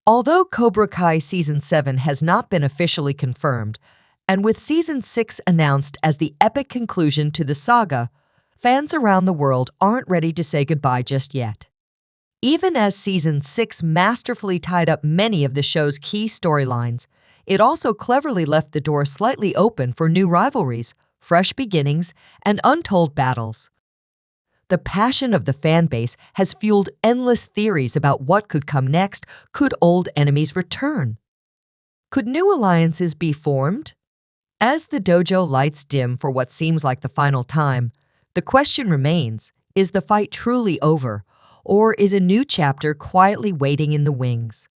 Although Cobra Kai Season 7 has not been officially confirmed, and with Season 6 announced as the epic conclusion to the saga, fans around the world aren't ready to say goodbye just yet. Even as Season 6 masterfully tied up many of the show's key storylines, it also cleverly left the door slightly open for new rivalries, fresh beginnings, and untold battles. The passion of the fan base has fueled endless theories about what could come next. Could old enemies return? Could new alliances be formed? As the dojo lights dim for what seems like the final time, the question remains, is the fight truly over, or is a new chapter quietly waiting in the wings?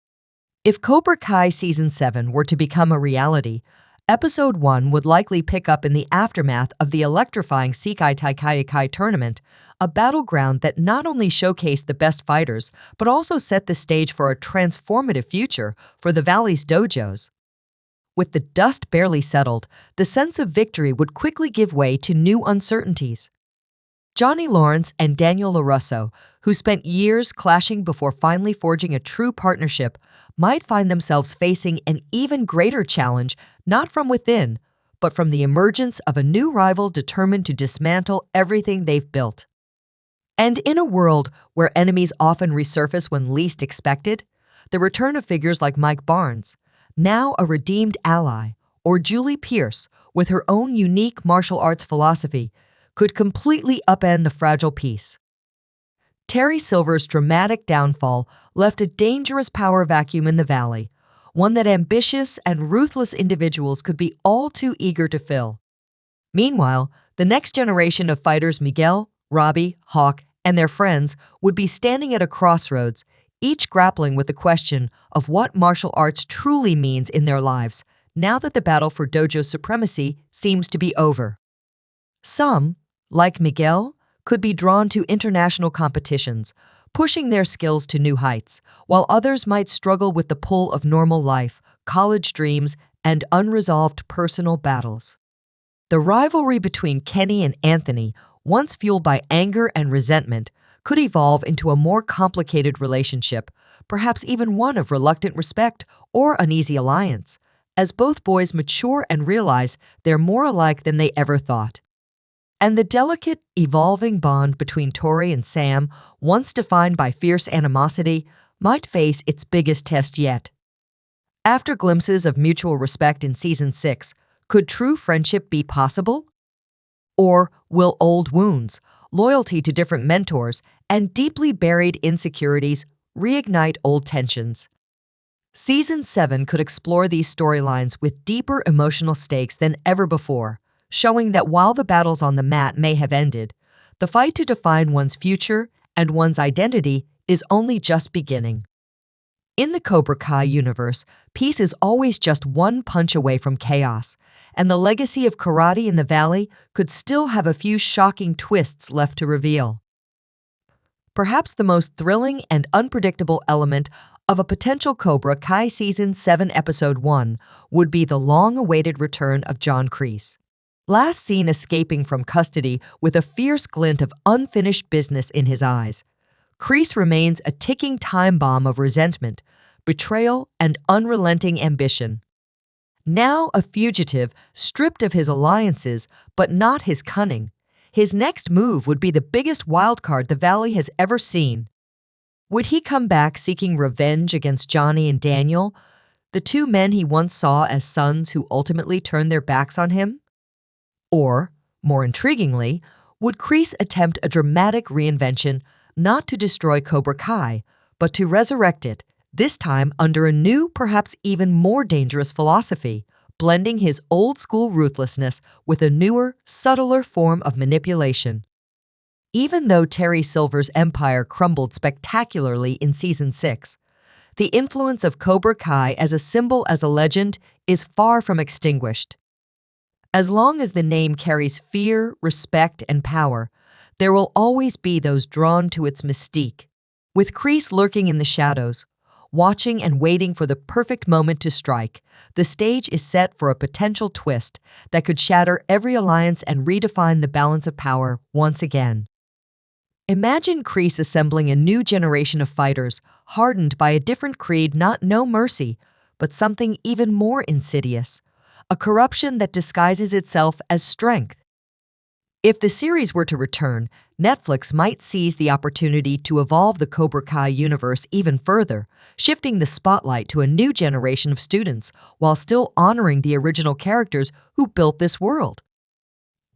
If Cobra Kai Season 7 were to become a reality, Episode 1 would likely pick up in the aftermath of the electrifying Sekai Taikaikai tournament, a battleground that not only showcased the best fighters, but also set the stage for a transformative future for the Valley's dojos. With the dust barely settled, the sense of victory would quickly give way to new uncertainties. Johnny Lawrence and Daniel LaRusso, who spent years clashing before finally forging a true partnership, might find themselves facing an even greater challenge, not from within, but from the emergence of a new rival determined to dismantle everything they've built. And in a world where enemies often resurface when least expected, the return of figures like Mike Barnes, now a redeemed ally, or Julie Pierce, with her own unique martial arts philosophy, could completely upend the fragile peace. Terry Silver's dramatic downfall left a dangerous power vacuum in the Valley, one that ambitious and ruthless individuals could be all too eager to fill. Meanwhile, the next generation of fighters Miguel, Robbie, Hawk, and their friends would be standing at a crossroads, each grappling with the question of what martial arts truly means in their lives, now that the battle for dojo supremacy seems to be over. Some, like Miguel, could be drawn to international competitions, pushing their skills to new heights, while others might struggle with the pull of normal life, college dreams, and unresolved personal battles. The rivalry between Kenny and Anthony, once fueled by anger and resentment, could evolve into a more complicated relationship, perhaps even one of reluctant respect or uneasy alliance, as both boys mature and realize they're more alike than they ever thought. And the delicate, evolving bond between Tori and Sam, once defined by fierce animosity, might face its biggest test yet. After glimpses of mutual respect in Season 6, could true friendship be possible? Or will old wounds, loyalty to different mentors, and deeply buried insecurities reignite old tensions? Season 7 could explore these storylines with deeper emotional stakes than ever before, showing that while the battles on the mat may have ended, the fight to define one's future and one's identity is only just beginning. In the Cobra Kai universe, peace is always just one punch away from chaos, and the legacy of karate in the Valley could still have a few shocking twists left to reveal. Perhaps the most thrilling and unpredictable element of a potential Cobra Kai Season 7 Episode 1 would be the long-awaited return of John Kreese. Last seen escaping from custody with a fierce glint of unfinished business in his eyes, Kreese remains a ticking time bomb of resentment, betrayal, and unrelenting ambition. Now a fugitive, stripped of his alliances, but not his cunning, his next move would be the biggest wildcard the Valley has ever seen. Would he come back seeking revenge against Johnny and Daniel, the two men he once saw as sons who ultimately turned their backs on him? Or, more intriguingly, would Kreese attempt a dramatic reinvention, not to destroy Cobra Kai, but to resurrect it, this time under a new, perhaps even more dangerous philosophy, blending his old-school ruthlessness with a newer, subtler form of manipulation? Even though Terry Silver's empire crumbled spectacularly in Season 6, the influence of Cobra Kai as a symbol, as a legend, is far from extinguished. As long as the name carries fear, respect, and power, there will always be those drawn to its mystique. With Kreese lurking in the shadows, watching and waiting for the perfect moment to strike, the stage is set for a potential twist that could shatter every alliance and redefine the balance of power once again. Imagine Kreese assembling a new generation of fighters, hardened by a different creed, not no mercy, but something even more insidious, a corruption that disguises itself as strength. If the series were to return, Netflix might seize the opportunity to evolve the Cobra Kai universe even further, shifting the spotlight to a new generation of students while still honoring the original characters who built this world.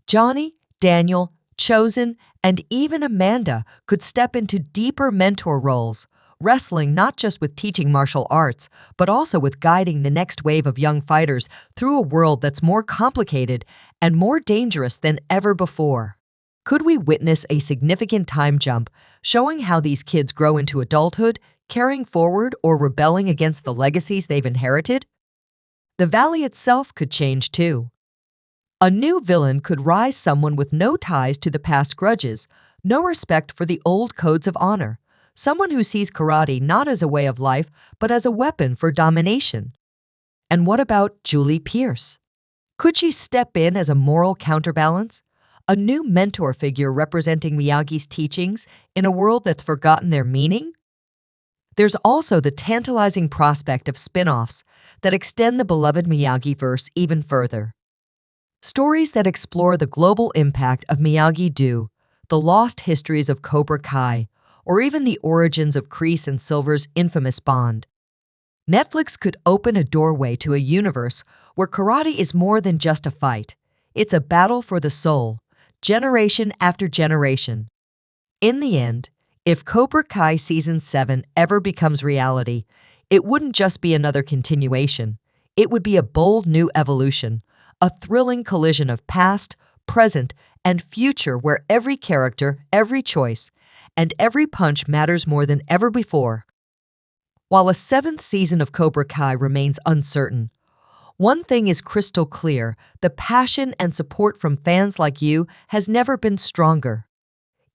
Johnny, Daniel, Chosen, and even Amanda could step into deeper mentor roles, wrestling not just with teaching martial arts, but also with guiding the next wave of young fighters through a world that's more complicated and more dangerous than ever before. Could we witness a significant time jump, showing how these kids grow into adulthood, carrying forward or rebelling against the legacies they've inherited? The valley itself could change too. A new villain could rise, someone with no ties to the past grudges, no respect for the old codes of honor, someone who sees karate not as a way of life, but as a weapon for domination. And what about Julie Pierce? Could she step in as a moral counterbalance? A new mentor figure representing Miyagi's teachings in a world that's forgotten their meaning? There's also the tantalizing prospect of spin-offs that extend the beloved Miyagi-verse even further. Stories that explore the global impact of Miyagi-Do, the lost histories of Cobra Kai, or even the origins of Kreese and Silver's infamous bond. Netflix could open a doorway to a universe where karate is more than just a fight. It's a battle for the soul, generation after generation. In the end, if Cobra Kai Season 7 ever becomes reality, it wouldn't just be another continuation. It would be a bold new evolution, a thrilling collision of past, present, and future where every character, every choice, and every punch matters more than ever before. While a seventh season of Cobra Kai remains uncertain, one thing is crystal clear: the passion and support from fans like you has never been stronger.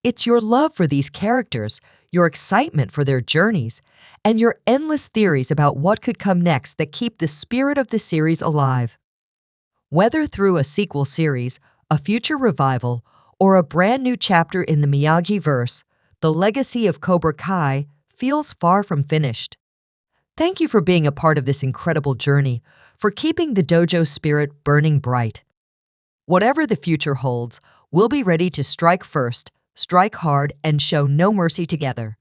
It's your love for these characters, your excitement for their journeys, and your endless theories about what could come next that keep the spirit of the series alive. Whether through a sequel series, a future revival, or a brand new chapter in the Miyagi-verse, the legacy of Cobra Kai feels far from finished. Thank you for being a part of this incredible journey, for keeping the dojo spirit burning bright. Whatever the future holds, we'll be ready to strike first, strike hard, and show no mercy together.